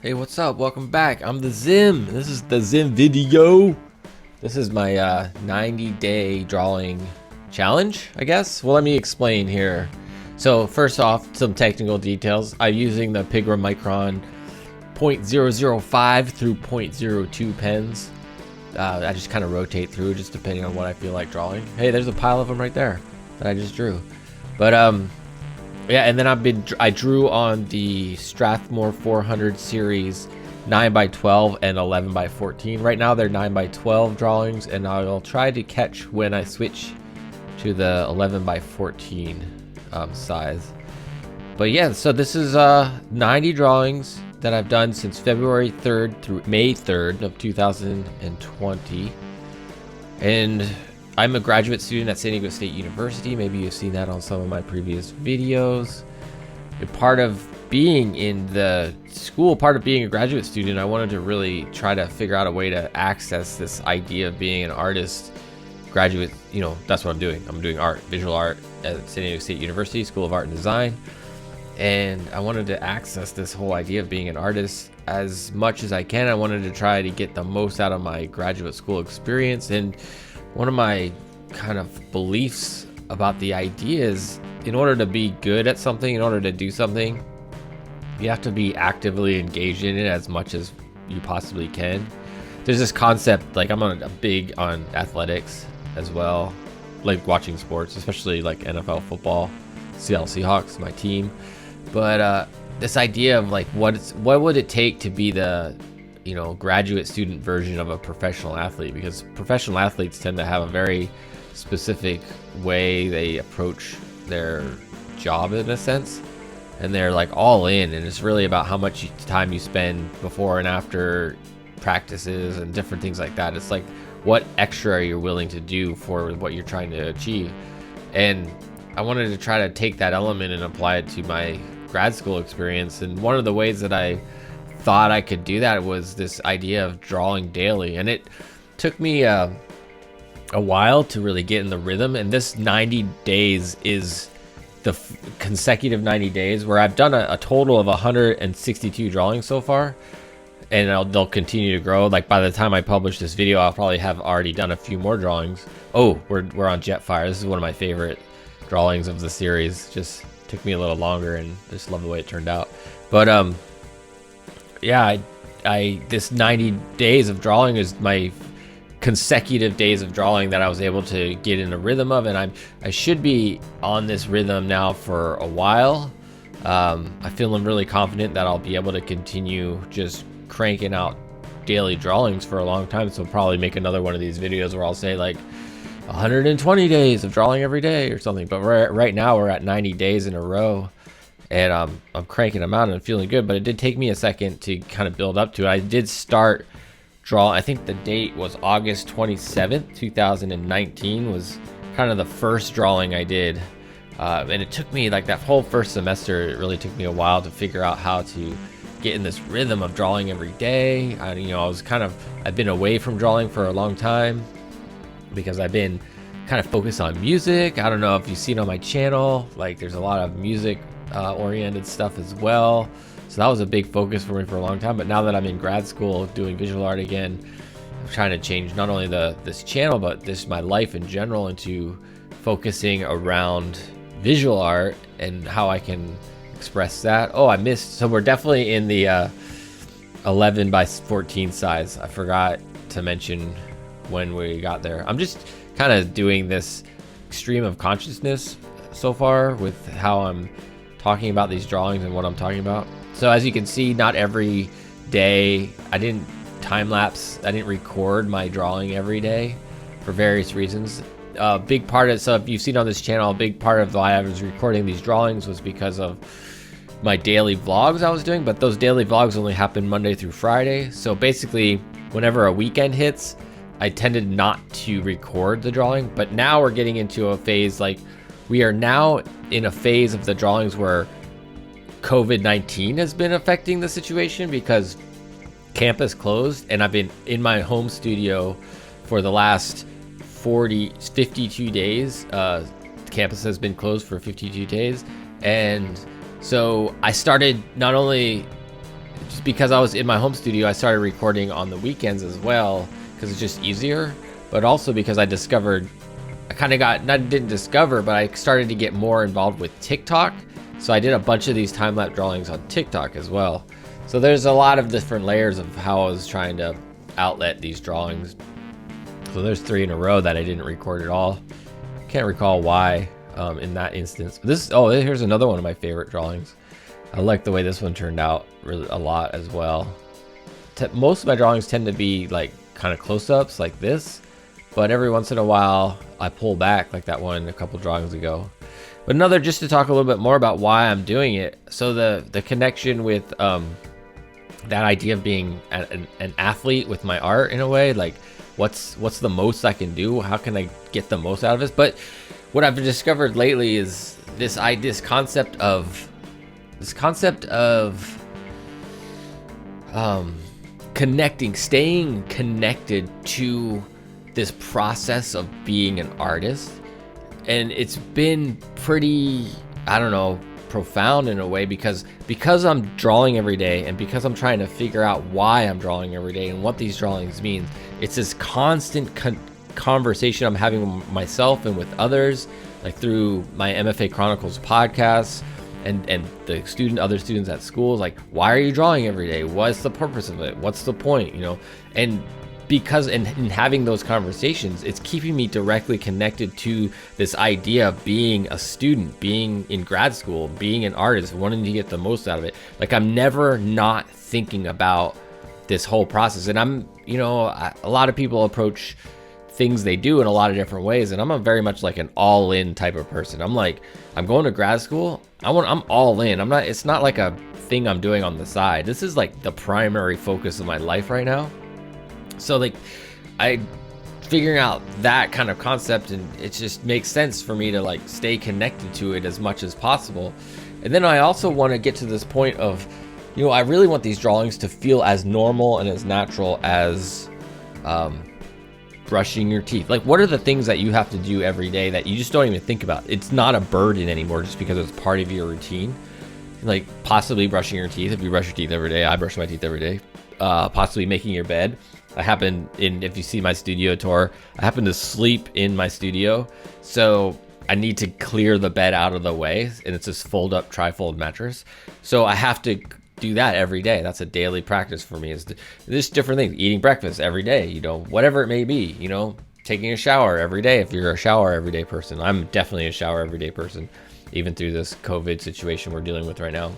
Hey, what's up? Welcome back. I'm the Zim. This is the Zim video. This is my 90-day drawing challenge, I guess. Well, let me explain here. So first off, some technical details. I'm using the Pigra Micron 0.005 through 0.02 pens. I just kind of rotate through just depending on what I feel like drawing. Hey, there's a pile of them right there that I just drew. But yeah, and then I drew on the Strathmore 400 series 9x12 and 11x14. Right now they're 9x12 drawings, and I'll try to catch when I switch to the 11x14 size. But yeah, so this is 90 drawings that I've done since February 3rd through May 3rd of 2020. And I'm a graduate student at San Diego State University. Maybe you've seen that on some of my previous videos. And part of being in the school, part of being a graduate student, I wanted to really try to figure out a way to access this idea of being an artist. Graduate, you know, that's what I'm doing. I'm doing art, visual art at San Diego State University, School of Art and Design. And I wanted to access this whole idea of being an artist as much as I can. I wanted to try to get the most out of my graduate school experience. And one of my kind of beliefs about the idea is, in order to be good at something, in order to do something, you have to be actively engaged in it as much as you possibly can. There's this concept, like I'm big on athletics as well, like watching sports, especially like NFL football, Seattle Seahawks, my team. But this idea of like what would it take to be the graduate student version of a professional athlete, because professional athletes tend to have a very specific way they approach their job in a sense, and they're like all in, and it's really about how much time you spend before and after practices and different things like that. It's like what extra are you willing to do for what you're trying to achieve. And I wanted to try to take that element and apply it to my grad school experience, and one of the ways that I thought I could do that was this idea of drawing daily. And it took me a while to really get in the rhythm, and this 90 days is the consecutive 90 days where I've done a total of 162 drawings so far, and they'll continue to grow. Like by the time I publish this video, I'll probably have already done a few more drawings. Oh, we're on Jetfire. This is one of my favorite drawings of the series. Just took me a little longer, and just love the way it turned out. But yeah, I this 90 days of drawing is my consecutive days of drawing that I was able to get in a rhythm of, and I should be on this rhythm now for a while. I feel I'm really confident that I'll be able to continue just cranking out daily drawings for a long time. So I'll probably make another one of these videos where I'll say like 120 days of drawing every day or something. But right now we're at 90 days in a row, and I'm cranking them out and feeling good. But it did take me a second to kind of build up to it. I did start drawing, I think the date was August 27th, 2019 was kind of the first drawing I did. And it took me like that whole first semester, it really took me a while to figure out how to get in this rhythm of drawing every day. I've been away from drawing for a long time because I've been kind of focused on music. I don't know if you've seen on my channel, like there's a lot of music oriented stuff as well. So that was a big focus for me for a long time. But now that I'm in grad school doing visual art again, I'm trying to change not only this channel, but my life in general into focusing around visual art and how I can express that. Oh, so we're definitely in the 11x14 size. I forgot to mention when we got there. I'm just kind of doing this stream of consciousness so far with how I'm talking about these drawings and what I'm talking about. So as you can see, not every day, I didn't time-lapse, I didn't record my drawing every day for various reasons. A big part of, so if you've seen on this channel, a big part of why I was recording these drawings was because of my daily vlogs I was doing, but those daily vlogs only happen Monday through Friday. So basically, whenever a weekend hits, I tended not to record the drawing. But now we're getting into a phase, like we are now in a phase of the drawings where COVID-19 has been affecting the situation because campus closed, and I've been in my home studio for the last 52 days. Campus has been closed for 52 days, and so I started not only just because I was in my home studio, I started recording on the weekends as well, because it's just easier, but also because I discovered, didn't discover, but I started to get more involved with TikTok. So I did a bunch of these time-lapse drawings on TikTok as well. So there's a lot of different layers of how I was trying to outlet these drawings. So there's 3 in a row that I didn't record at all. Can't recall why in that instance. But here's another one of my favorite drawings. I like the way this one turned out really a lot as well. Most of my drawings tend to be like kind of close-ups like this, but every once in a while I pull back like that one a couple drawings ago. But another, just to talk a little bit more about why I'm doing it. So the connection with that idea of being an athlete with my art in a way, like what's the most I can do? How can I get the most out of this? But what I've discovered lately is this concept of staying connected to this process of being an artist. And it's been pretty, I don't know, profound in a way, because I'm drawing every day, and because I'm trying to figure out why I'm drawing every day and what these drawings mean. It's this constant conversation I'm having with myself and with others, like through my MFA Chronicles podcast and the other students at school. Like, why are you drawing every day? What's the purpose of it? What's the point? And because in having those conversations, it's keeping me directly connected to this idea of being a student, being in grad school, being an artist, wanting to get the most out of it. Like, I'm never not thinking about this whole process. And a lot of people approach things they do in a lot of different ways, and I'm very much like an all-in type of person. I'm like, I'm going to grad school, I'm all in. It's not like a thing I'm doing on the side. This is like the primary focus of my life right now. So like, I figuring out that kind of concept, and it just makes sense for me to like stay connected to it as much as possible. And then I also want to get to this point of, I really want these drawings to feel as normal and as natural as brushing your teeth. Like, what are the things that you have to do every day that you just don't even think about? It's not a burden anymore just because it's part of your routine. Like possibly brushing your teeth. If you brush your teeth every day, I brush my teeth every day. Possibly making your bed. If you see my studio tour, I happen to sleep in my studio, so I need to clear the bed out of the way, and it's this fold-up trifold mattress. So I have to do that every day. That's a daily practice for me. There's different things. Eating breakfast every day, whatever it may be. Taking a shower every day. If you're a shower everyday person, I'm definitely a shower everyday person, even through this COVID situation we're dealing with right now.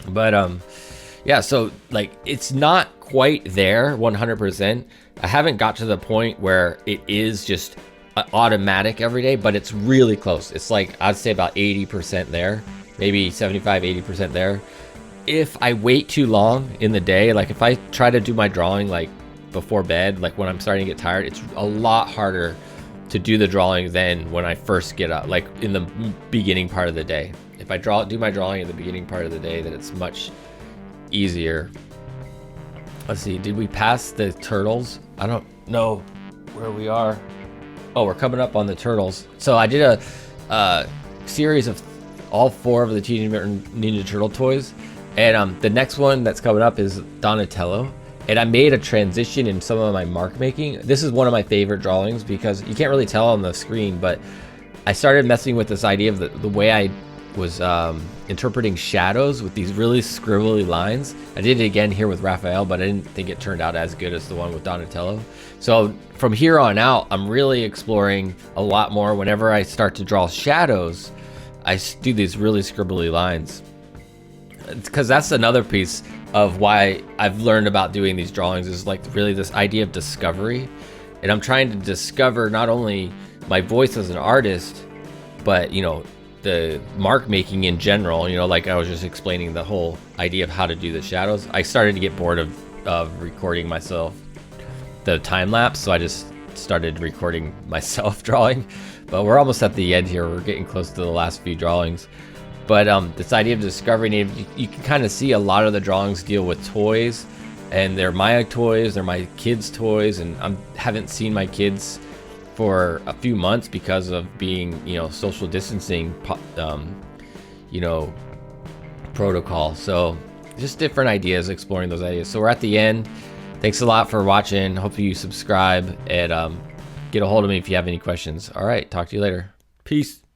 But yeah, so like, it's not quite there 100%. I haven't got to the point where it is just automatic every day, but it's really close. It's like, I'd say about 80% there, maybe 75-80% there. If I wait too long in the day, like if I try to do my drawing like before bed, like when I'm starting to get tired, it's a lot harder to do the drawing than when I first get up, like in the beginning part of the day. If I do my drawing in the beginning part of the day, then it's much easier. Let's see, did we pass the turtles? I don't know where we are. Oh, we're coming up on the turtles. So I did a series of all 4 of the Teenage Mutant Ninja Turtle toys, and the next one that's coming up is Donatello. And I made a transition in some of my mark making. This is one of my favorite drawings because you can't really tell on the screen, but I started messing with this idea of the way I was interpreting shadows with these really scribbly lines. I did it again here with Raphael, but I didn't think it turned out as good as the one with Donatello. So from here on out, I'm really exploring a lot more. Whenever I start to draw shadows, I do these really scribbly lines, because that's another piece of why I've learned about doing these drawings, is like really this idea of discovery. And I'm trying to discover not only my voice as an artist, but the mark making in general. Like I was just explaining the whole idea of how to do the shadows. I started to get bored of recording myself, the time lapse, so I just started recording myself drawing. But we're almost at the end here. We're getting close to the last few drawings. But this idea of discovering it, you can kind of see a lot of the drawings deal with toys, and they're my toys, they're my kids' toys, and I haven't seen my kids for a few months because of being, social distancing, protocol. So just different ideas, exploring those ideas. So we're at the end. Thanks a lot for watching. Hope you subscribe and get a hold of me if you have any questions. All right, talk to you later. Peace.